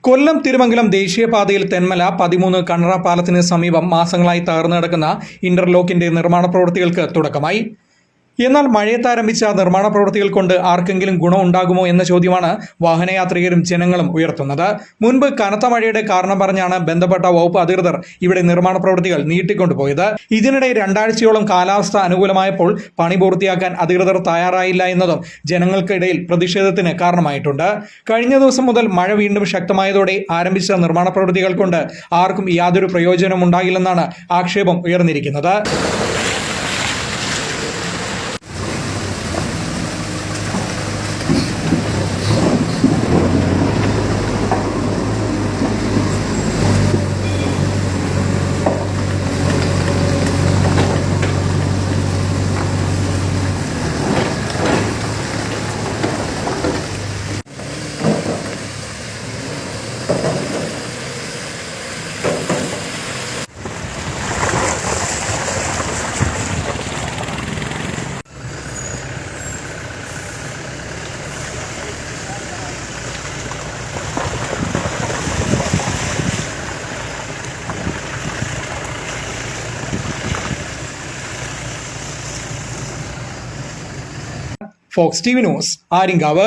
കൊല്ലം തിരുമംഗലം ദേശീയപാതയിൽ തെന്മല 13 കണ്ണറ പാലത്തിന് സമീപം മാസങ്ങളായി തകർന്നു കിടക്കുന്ന ഇന്റർലോക്കിന്റെ നിർമ്മാണ പ്രവൃത്തികൾക്ക് തുടക്കമായി. എന്നാൽ മഴയത്താരംഭിച്ച നിർമ്മാണ പ്രവൃത്തികൾ കൊണ്ട് ആർക്കെങ്കിലും ഗുണമുണ്ടാകുമോ എന്ന ചോദ്യമാണ് വാഹനയാത്രികരും ജനങ്ങളും ഉയർത്തുന്നത്. മുൻപ് കനത്ത മഴയുടെ കാരണം പറഞ്ഞാണ് ബന്ധപ്പെട്ട വകുപ്പ് അധികൃതർ ഇവിടെ നിർമ്മാണ പ്രവൃത്തികൾ നീട്ടിക്കൊണ്ടുപോയത്. ഇതിനിടെ 2 ആഴ്ചയോളം കാലാവസ്ഥ അനുകൂലമായപ്പോൾ പണി പൂർത്തിയാക്കാൻ അധികൃതർ തയ്യാറായില്ല എന്നതും ജനങ്ങൾക്കിടയിൽ പ്രതിഷേധത്തിന് കാരണമായിട്ടുണ്ട്. കഴിഞ്ഞ ദിവസം മുതൽ മഴ വീണ്ടും ശക്തമായതോടെ ആരംഭിച്ച നിർമ്മാണ പ്രവൃത്തികൾ കൊണ്ട് ആർക്കും യാതൊരു പ്രയോജനവും ഉണ്ടാകില്ലെന്നാണ് ആക്ഷേപം ഉയർന്നിരിക്കുന്നത്. Fox TV news, Aryankavu.